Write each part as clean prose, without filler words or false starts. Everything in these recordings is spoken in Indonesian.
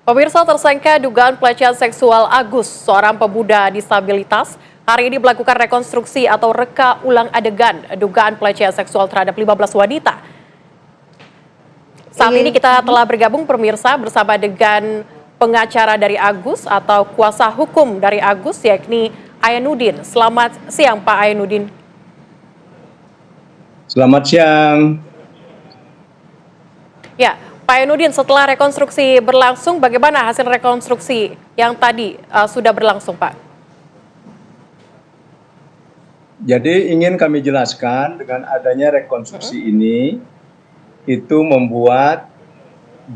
Pemirsa, tersangka dugaan pelecehan seksual Agus, seorang pemuda disabilitas, hari ini melakukan rekonstruksi atau reka ulang adegan dugaan pelecehan seksual terhadap 15 wanita. Saat ini kita telah bergabung pemirsa bersama dengan pengacara dari Agus atau kuasa hukum dari Agus, yakni Ainuddin. Selamat siang Pak Ainuddin. Selamat siang. Ya, Pak Ainuddin, setelah rekonstruksi berlangsung, bagaimana hasil rekonstruksi yang tadi sudah berlangsung, Pak? Jadi ingin kami jelaskan dengan adanya rekonstruksi ini, itu membuat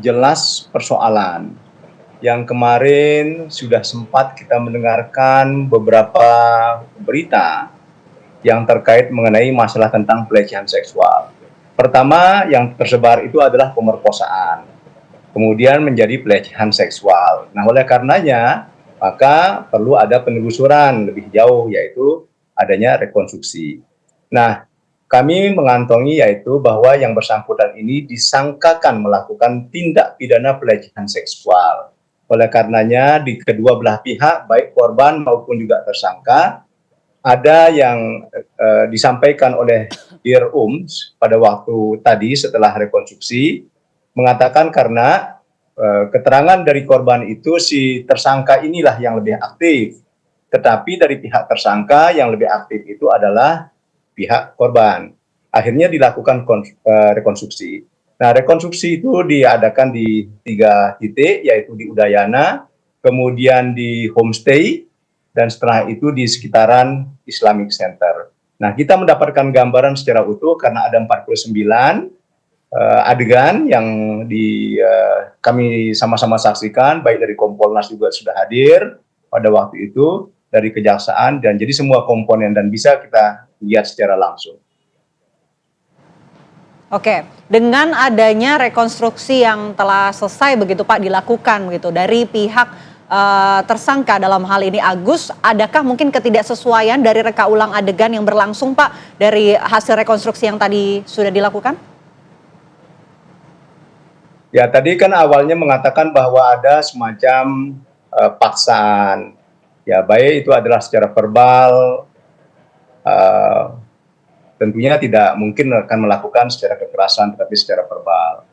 jelas persoalan. Yang kemarin sudah sempat kita mendengarkan beberapa berita yang terkait mengenai masalah tentang pelecehan seksual. Pertama yang tersebar itu adalah pemerkosaan, kemudian menjadi pelecehan seksual. Nah, oleh karenanya, maka perlu ada penelusuran lebih jauh, yaitu adanya rekonstruksi. Nah, kami mengantongi yaitu bahwa yang bersangkutan ini disangkakan melakukan tindak pidana pelecehan seksual. Oleh karenanya, di kedua belah pihak, baik korban maupun juga tersangka, ada yang disampaikan oleh Dir pada waktu tadi setelah rekonstruksi, mengatakan karena keterangan dari korban itu si tersangka inilah yang lebih aktif, tetapi dari pihak tersangka yang lebih aktif itu adalah pihak korban. Akhirnya dilakukan rekonstruksi. Nah, rekonstruksi itu diadakan di 3 titik, yaitu di Udayana, kemudian di homestay, dan setelah itu di sekitaran Islamic Center. Nah, kita mendapatkan gambaran secara utuh karena ada 49 adegan yang kami sama-sama saksikan, baik dari Kompolnas juga sudah hadir pada waktu itu, dari Kejaksaan, dan jadi semua komponen dan bisa kita lihat secara langsung. Oke, dengan adanya rekonstruksi yang telah selesai begitu Pak dilakukan begitu dari pihak tersangka dalam hal ini Agus, adakah mungkin ketidaksesuaian dari reka ulang adegan yang berlangsung Pak dari hasil rekonstruksi yang tadi sudah dilakukan? Ya, tadi kan awalnya mengatakan bahwa ada semacam paksaan. Ya, baik itu adalah secara verbal, tentunya tidak mungkin akan melakukan secara kekerasan, tetapi secara verbal.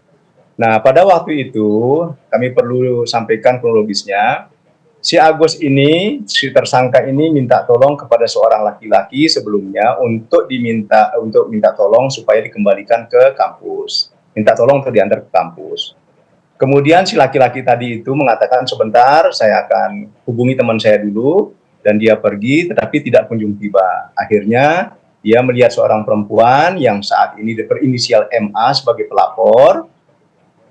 Nah, pada waktu itu kami perlu sampaikan kronologisnya. Si Agus ini, si tersangka ini minta tolong kepada seorang laki-laki sebelumnya untuk minta tolong supaya dikembalikan ke kampus. Minta tolong untuk diantar ke kampus. Kemudian si laki-laki tadi itu mengatakan sebentar, saya akan hubungi teman saya dulu, dan dia pergi tetapi tidak kunjung tiba. Akhirnya dia melihat seorang perempuan yang saat ini berinisial MA sebagai pelapor,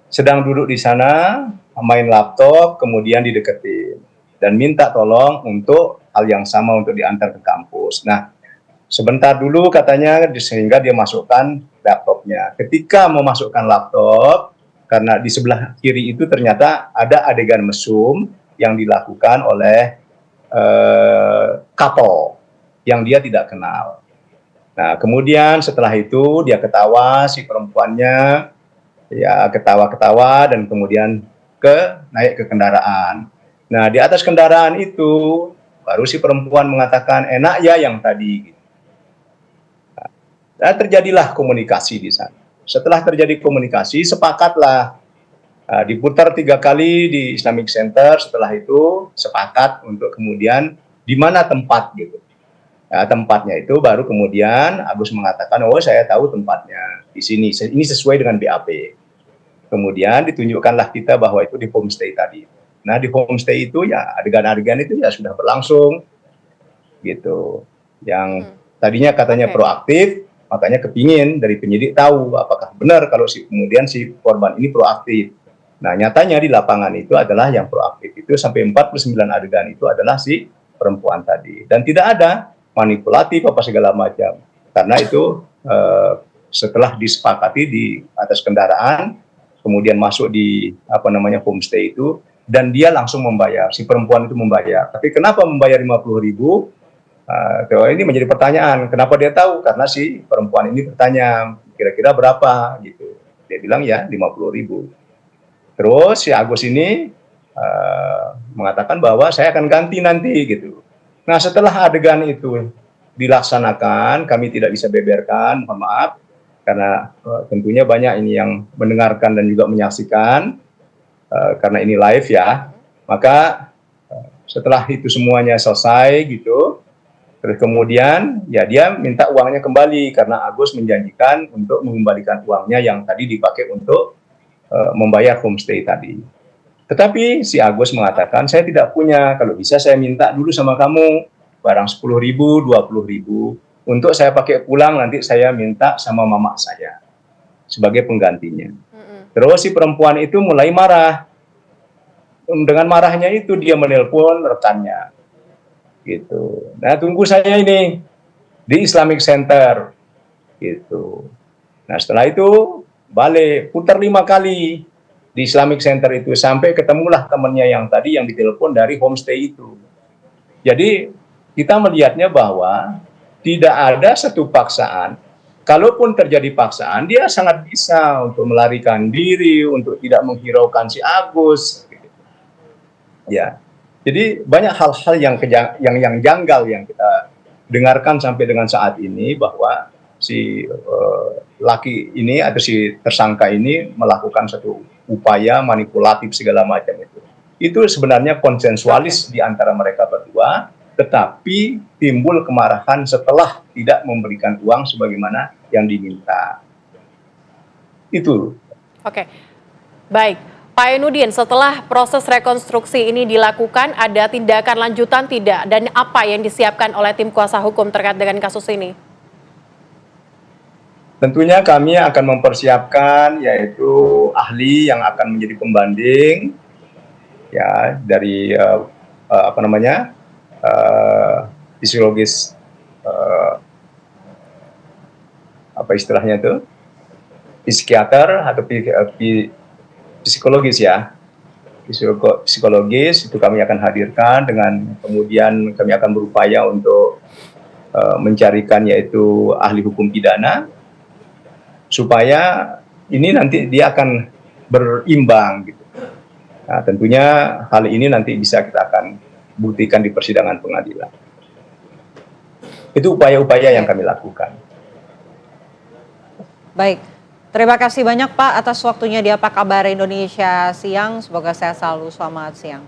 sedang duduk di sana, main laptop, kemudian dideketin. Dan minta tolong untuk hal yang sama untuk diantar ke kampus. Nah, sebentar dulu katanya, sehingga dia masukkan laptopnya. Ketika memasukkan laptop, karena di sebelah kiri itu ternyata ada adegan mesum yang dilakukan oleh couple yang dia tidak kenal. Nah, kemudian setelah itu dia ketawa, si perempuannya, ya ketawa-ketawa dan kemudian naik ke kendaraan. Nah, di atas kendaraan itu baru si perempuan mengatakan enak ya yang tadi. Nah, terjadilah komunikasi di sana. Setelah terjadi komunikasi, sepakatlah diputar 3 kali di Islamic Center. Setelah itu sepakat untuk kemudian di mana tempat gitu. Nah, tempatnya itu baru kemudian Agus mengatakan, oh saya tahu tempatnya di sini. Ini sesuai dengan BAP. Kemudian ditunjukkanlah kita bahwa itu di homestay tadi. Nah, di homestay itu ya adegan-adegan itu ya sudah berlangsung gitu. Yang tadinya katanya proaktif, makanya kepingin dari penyidik tahu apakah benar kalau kemudian si korban ini proaktif. Nah, nyatanya di lapangan itu adalah yang proaktif itu sampai 49 adegan itu adalah si perempuan tadi. Dan tidak ada manipulatif apa segala macam. Karena itu setelah disepakati di atas kendaraan, kemudian masuk di homestay itu, dan dia langsung membayar, si perempuan itu membayar. Tapi kenapa membayar 50.000? Ini menjadi pertanyaan. Kenapa dia tahu? Karena si perempuan ini bertanya, kira-kira berapa gitu. Dia bilang ya 50.000. Terus si Agus ini mengatakan bahwa saya akan ganti nanti gitu. Nah setelah adegan itu dilaksanakan, kami tidak bisa beberkan, mohon maaf, karena tentunya banyak ini yang mendengarkan dan juga menyaksikan, karena ini live ya. Maka setelah itu semuanya selesai gitu, terus kemudian ya dia minta uangnya kembali karena Agus menjanjikan untuk mengembalikan uangnya yang tadi dipakai untuk membayar homestay tadi. Tetapi si Agus mengatakan, saya tidak punya, kalau bisa saya minta dulu sama kamu, barang 10.000, 20.000, untuk saya pakai pulang, nanti saya minta sama mama saya, sebagai penggantinya. Terus si perempuan itu mulai marah. Dengan marahnya itu dia menelpon rekannya. Gitu. Nah tunggu saya ini, di Islamic Center. Gitu. Nah setelah itu, balik, putar 5 kali di Islamic Center itu sampai ketemulah temannya yang tadi yang ditelepon dari homestay itu. Jadi kita melihatnya bahwa tidak ada satu paksaan. Kalaupun terjadi paksaan, dia sangat bisa untuk melarikan diri, untuk tidak menghiraukan si Agus. Ya, jadi banyak hal-hal yang janggal yang kita dengarkan sampai dengan saat ini bahwa si laki ini atau si tersangka ini melakukan satu upaya manipulatif segala macam itu. Itu sebenarnya konsensualis di antara mereka berdua, tetapi timbul kemarahan setelah tidak memberikan uang sebagaimana yang diminta. Itu. Oke, baik. Pak Ainudin, setelah proses rekonstruksi ini dilakukan, ada tindakan lanjutan tidak? Dan apa yang disiapkan oleh tim kuasa hukum terkait dengan kasus ini? Tentunya kami akan mempersiapkan yaitu ahli yang akan menjadi pembanding ya dari psikologis, apa istilahnya itu, psikiater atau psikologis ya, psikologis itu kami akan hadirkan, dengan kemudian kami akan berupaya untuk mencarikan yaitu ahli hukum pidana supaya ini nanti dia akan berimbang gitu. Nah, tentunya hal ini nanti bisa kita akan buktikan di persidangan pengadilan. Itu upaya-upaya yang kami lakukan. Baik, terima kasih banyak Pak atas waktunya di Apa Kabar Indonesia Siang. Semoga sehat selalu, selamat siang.